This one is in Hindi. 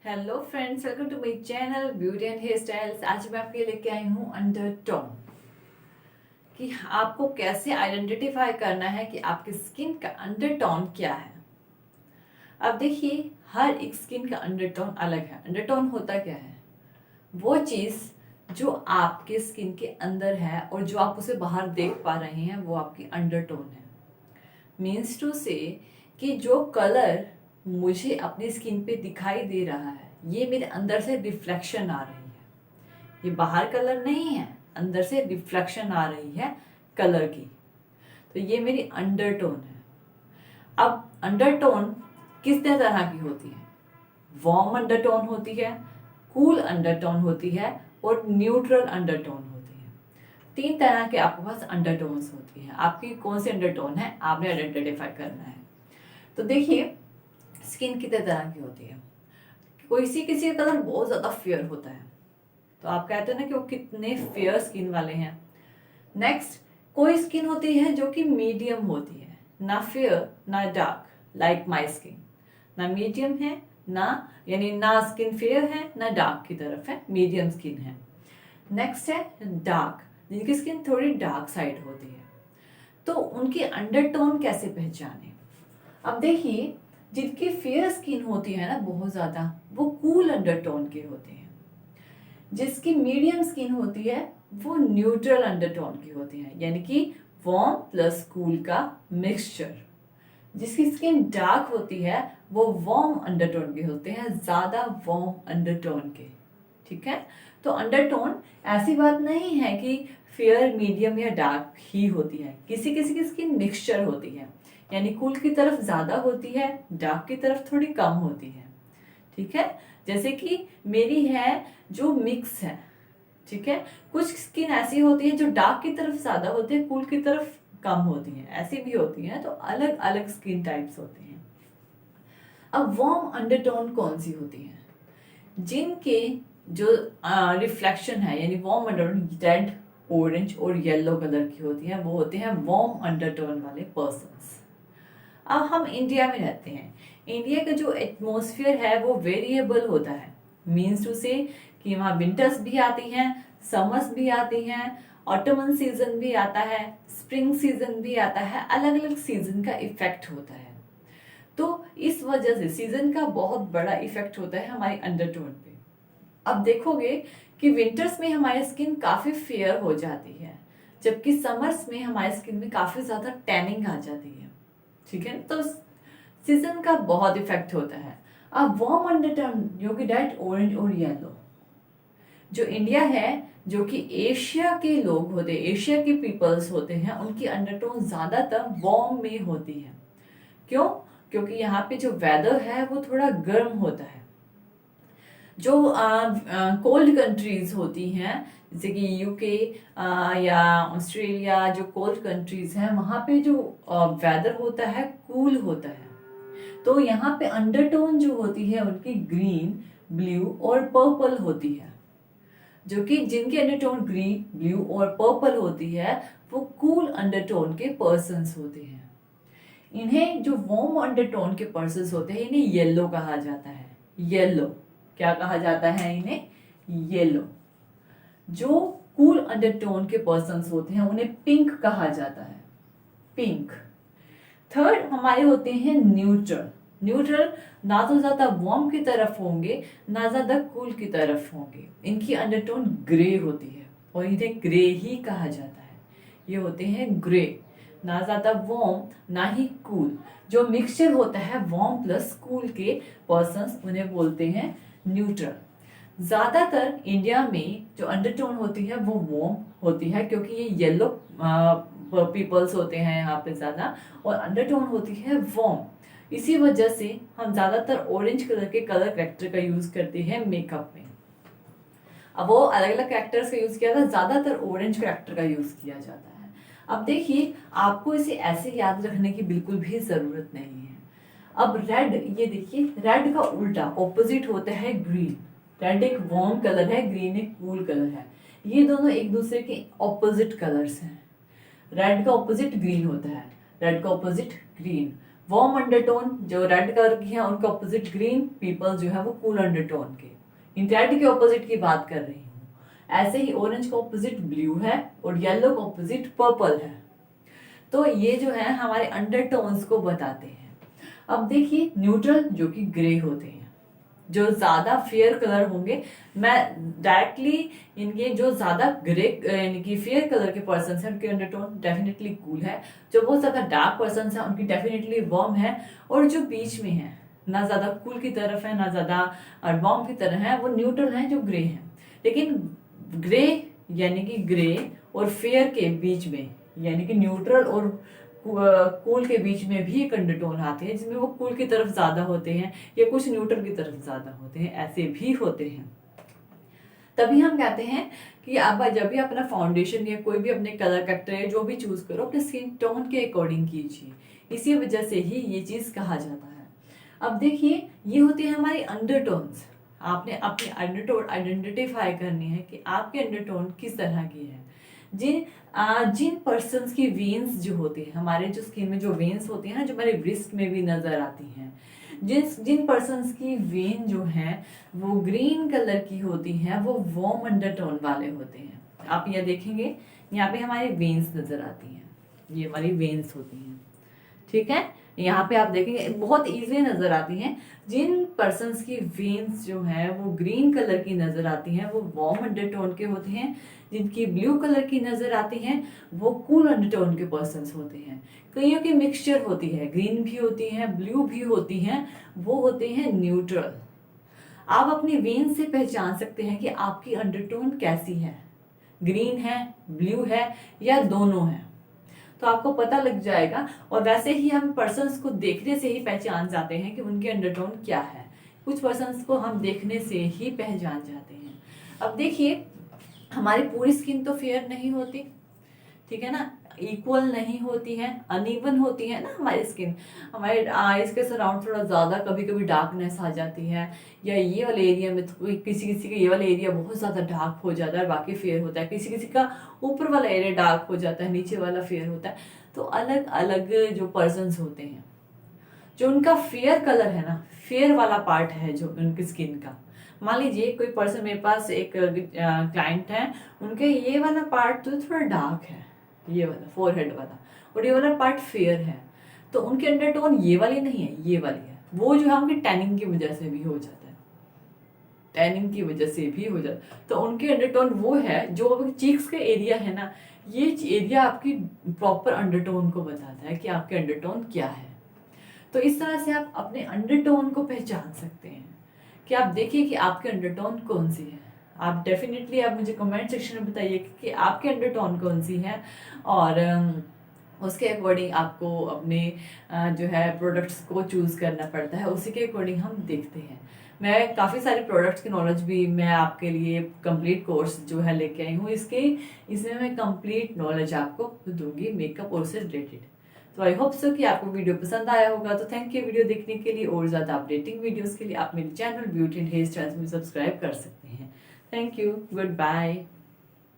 Hello friends, welcome to my channel beauty and hair styles. आज मैं आपके लिए लेके आई हूँ अंडरटोन कि आपको कैसे आइडेंटिफाई करना है कि आपकी स्किन का अंडरटोन क्या है। अब देखिए, हर एक स्किन का अंडरटोन अलग है। अंडरटोन होता क्या है? वो चीज़ जो आपके स्किन के अंदर है और जो आप उसे बाहर देख पा रहे हैं वो आपकी अंडरटोन है। मीन्स टू से कि जो कलर मुझे अपनी स्किन पे दिखाई दे रहा है ये मेरे अंदर से रिफ्लेक्शन आ रही है। ये बाहर कलर नहीं है, अंदर से रिफ्लेक्शन आ रही है कलर की। तो ये मेरी अंडरटोन है। अब अंडरटोन किस तरह की होती है? वार्म अंडरटोन होती है, कूल अंडरटोन होती है और न्यूट्रल अंडरटोन होती है। तीन तरह के आपके पास अंडरटोन्स होती है। आपकी कौन सी अंडरटोन है आपने आइडेंटिफाई करना है। तो देखिए, स्किन कितने तरह की होती है। किसी का कलर बहुत ज्यादा फेयर होता है, तो आप कहते हैं ना कि वो कितने फेयर स्किन वाले हैं। नेक्स्ट, कोई स्किन होती है जो कि मीडियम होती है, ना फेयर ना डार्क, लाइक माई स्किन। ना मीडियम है, ना यानी ना स्किन फेयर है ना डार्क की तरफ है, मीडियम स्किन है। नेक्स्ट है डार्क, जिनकी स्किन थोड़ी डार्क साइड होती है। तो उनकी अंडरटोन कैसे पहचाने? अब देखिए, जिनकी फेयर स्किन होती है ना बहुत ज्यादा, वो कूल अंडरटोन के होते हैं। जिसकी मीडियम स्किन होती है वो न्यूट्रल अंडरटोन की होती है, यानी कि वार्म प्लस कूल का मिक्सचर। जिसकी स्किन डार्क होती है वो वार्म अंडरटोन के होते हैं, ज्यादा वार्म अंडरटोन के। ठीक है, तो अंडरटोन ऐसी बात नहीं है कि फेयर मीडियम या डार्क ही होती है। किसी किसी की स्किन मिक्सचर होती है, यानी कूल की तरफ ज्यादा होती है, डार्क की तरफ थोड़ी कम होती है। ठीक है, जैसे कि मेरी है जो मिक्स है। ठीक है, कुछ स्किन ऐसी होती है जो डार्क की तरफ ज्यादा होती है, कूल की तरफ कम होती है, ऐसी भी होती है। तो अलग अलग स्किन टाइप्स होते हैं। अब वार्म अंडरटोन कौन सी होती है? जिनके जो रिफ्लेक्शन है, यानी वार्म अंडरटोन रेड, ऑरेंज और येलो कलर की होती है, वो होते हैं वार्म अंडरटोन वाले पर्सन्स। अब हम इंडिया में रहते हैं। इंडिया का जो एटमॉस्फेयर है वो वेरिएबल होता है। मीन्स टू से कि वहाँ विंटर्स भी आती हैं, समर्स भी आती हैं, ऑटमन सीजन भी आता है, स्प्रिंग सीजन भी आता है। अलग अलग सीजन का इफेक्ट होता है। तो इस वजह से सीजन का बहुत बड़ा इफेक्ट होता है हमारी अंडरटोन पे। अब देखोगे कि विंटर्स में हमारी स्किन काफी फेयर हो जाती है, जबकि समर्स में हमारी स्किन में काफी ज्यादा टैनिंग आ जाती है। ठीक है, तो सीजन का बहुत इफेक्ट होता है। अब वार्म अंडरटोन जो कि रेड, ऑरेंज और येलो, जो इंडिया है, जो कि एशिया के लोग होते हैं, एशिया के पीपल्स होते हैं, उनकी अंडरटोन ज्यादातर वार्म में होती है। क्यों? क्योंकि यहाँ पे जो वेदर है वो थोड़ा गर्म होता है। जो कोल्ड कंट्रीज होती हैं, जैसे कि यूके या ऑस्ट्रेलिया, जो कोल्ड कंट्रीज हैं वहां पे जो वेदर होता है कूल होता है। तो यहाँ पे अंडरटोन जो होती है उनकी ग्रीन, ब्लू और पर्पल होती है। जो कि जिनकी अंडरटोन ग्रीन, ब्लू और पर्पल होती है वो कूल अंडरटोन के पर्सन्स होते हैं। इन्हें जो वार्म अंडरटोन के पर्सन्स होते हैं इन्हें येलो कहा जाता है। येलो क्या कहा जाता है? इन्हें येलो। जो कूल अंडरटोन के पर्सन्स होते हैं उन्हें पिंक कहा जाता है, पिंक। थर्ड हमारे होते हैं न्यूट्रल। न्यूट्रल ना तो ज्यादा वार्म की तरफ होंगे ना ज्यादा कूल की तरफ होंगे। इनकी अंडरटोन ग्रे होती है और इन्हें ग्रे ही कहा जाता है। ये होते हैं ग्रे, ना ज्यादा वार्म ना ही कूल। जो मिक्सचर होता है वार्म प्लस कूल के पर्सन्स उन्हें बोलते हैं न्यूट्रल। ज्यादातर इंडिया में जो अंडरटोन होती है वो वार्म होती है, क्योंकि ये येलो पीपल्स होते हैं यहाँ पे ज्यादा, और अंडरटोन होती है वार्म। इसी वजह से हम ज्यादातर ऑरेंज कलर के कलर करेक्टर का यूज करते हैं मेकअप में। अब वो अलग अलग कैरेक्टर्स का यूज किया था, ज्यादातर ऑरेंज कैरेक्टर का यूज किया जाता है। अब देखिए, आपको इसे ऐसे याद रखने की बिल्कुल भी जरूरत नहीं है। अब रेड, ये देखिए, रेड का उल्टा ऑपोजिट होता है ग्रीन। रेड एक वार्म कलर है, ग्रीन एक कूल कलर है। ये दोनों एक दूसरे के ऑपोजिट कलर्स हैं। रेड का ऑपोजिट ग्रीन होता है, रेड का ऑपोजिट ग्रीन। वार्म अंडरटोन जो रेड कलर की है उनका ऑपोजिट ग्रीन, पीपल जो है वो कूल अंडरटोन के। इन रेड के ऑपोजिट की बात कर रही हूँ। ऐसे ही ऑरेंज का ऑपोजिट ब्लू है और येलो का ऑपोजिट पर्पल है। तो ये जो है हमारे अंडरटोन्स को बताते हैं। अब देखिए न्यूट्रल जो कि ग्रे होते हैं, जो ज्यादा फेयर कलर होंगे, मैं डायरेक्टली इनके जो ज्यादा ग्रे यानी कि फेयर कलर के पर्सन है उनके अंडरटोन डेफिनेटली कूल है, जो बहुत ज्यादा डार्क पर्सन है उनकी डेफिनेटली वार्म है, और जो बीच में है ना ज्यादा कूल की तरफ है ना ज्यादा वार्म की तरह है वो न्यूट्रल है जो ग्रे है। लेकिन ग्रे यानी कि ग्रे और फेयर के बीच में यानी कि न्यूट्रल और कूल के बीच में भी एक अंडरटोन आते हैं जिसमें वो कूल की तरफ ज्यादा होते हैं या कुछ न्यूट्रल की तरफ ज्यादा होते हैं, ऐसे भी होते हैं। तभी हम कहते हैं कि आप जब भी अपना फाउंडेशन या कोई भी अपने कलर करेक्टर या जो भी चूज करो अपने स्किन टोन के अकॉर्डिंग कीजिए, इसी वजह से ही ये चीज कहा जाता है। अब देखिए ये होते हैं हमारे अंडरटोन्स। आपने अपने अंडरटोन आइडेंटिफाई करनी है कि आपके अंडरटोन किस तरह की है। जिन पर्सन्स की वेन्स जो होती है, हमारे जो स्किन में जो वेन्स होती है ना, जो हमारे ब्रिस्ट में भी नजर आती हैं, जिन पर्सन्स की वेन जो है वो ग्रीन कलर की होती है वो वार्म अंडरटोन वाले होते हैं। आप यह देखेंगे यहाँ पे हमारी वेन्स नजर आती हैं, ये हमारी वेन्स होती हैं, ठीक है। यहाँ पे आप देखेंगे बहुत इजीली नजर आती हैं। जिन पर्सन्स की वेन्स जो है वो ग्रीन कलर की नजर आती हैं वो वार्म अंडरटोन के होते हैं। जिनकी ब्लू कलर की नजर आती हैं वो कूल अंडरटोन के पर्सन्स होते हैं। कईयों की मिक्सचर होती है, ग्रीन भी होती है ब्लू भी होती हैं, वो होते हैं न्यूट्रल। आप अपनी वेन से पहचान सकते हैं कि आपकी अंडरटोन कैसी है, ग्रीन है, ब्लू है या दोनों है, तो आपको पता लग जाएगा। और वैसे ही हम पर्सन्स को देखने से ही पहचान जाते हैं कि उनके अंडरटोन क्या है। कुछ पर्सन्स को हम देखने से ही पहचान जाते हैं। अब देखिए हमारी पूरी स्किन तो फेयर नहीं होती, ठीक है ना, इक्वल नहीं होती है, अनइवन होती है ना हमारी स्किन। हमारे आईज के सराउंड थोड़ा ज्यादा कभी कभी डार्कनेस आ जाती है, या ये वाले एरिया में तो किसी किसी का ये वाला एरिया बहुत ज्यादा डार्क हो जाता है बाकी फेयर होता है, किसी किसी का ऊपर वाला एरिया डार्क हो जाता है नीचे वाला फेयर होता है। तो अलग अलग जो पर्सन्स होते हैं, जो उनका फेयर कलर है ना, फेयर वाला पार्ट है जो उनकी स्किन का, मान लीजिए कोई पर्सन, मेरे पास एक क्लाइंट है, उनके ये वाला पार्ट तो थोड़ा डार्क है, ये वाला फोरहेड वाला, और ये वाला पार्ट फेयर है, तो उनके अंडरटोन ये वाली नहीं है, ये वाली है। वो जो है उनकी टैनिंग की वजह से भी हो जाता है, टैनिंग की वजह से भी हो जाता है। तो उनके अंडरटोन वो है, जो चीक्स का एरिया है ना, ये एरिया आपकी प्रॉपर अंडरटोन को बताता है कि आपके अंडरटोन क्या है। तो इस तरह से आप अपने अंडरटोन को पहचान सकते हैं कि आप देखिए कि आपके अंडरटोन कौन सी है। आप डेफिनेटली आप मुझे कमेंट सेक्शन में बताइए कि आपके अंडरटोन कौन सी है, और उसके अकॉर्डिंग आपको अपने जो है प्रोडक्ट्स को चूज करना पड़ता है, उसी के अकॉर्डिंग हम देखते हैं। मैं काफ़ी सारे प्रोडक्ट्स की नॉलेज भी मैं आपके लिए कंप्लीट कोर्स जो है लेके आई हूँ, इसमें मैं कंप्लीट नॉलेज आपको दूंगी मेकअप और से रिलेटेड। तो आई होप सो कि आपको वीडियो पसंद आया होगा। तो थैंक यू वीडियो देखने के लिए, और ज़्यादा अपडेटिंग वीडियोस के लिए आप मेरे channel beauty and hair styles में सब्सक्राइब कर सकते हैं। Thank you, good bye.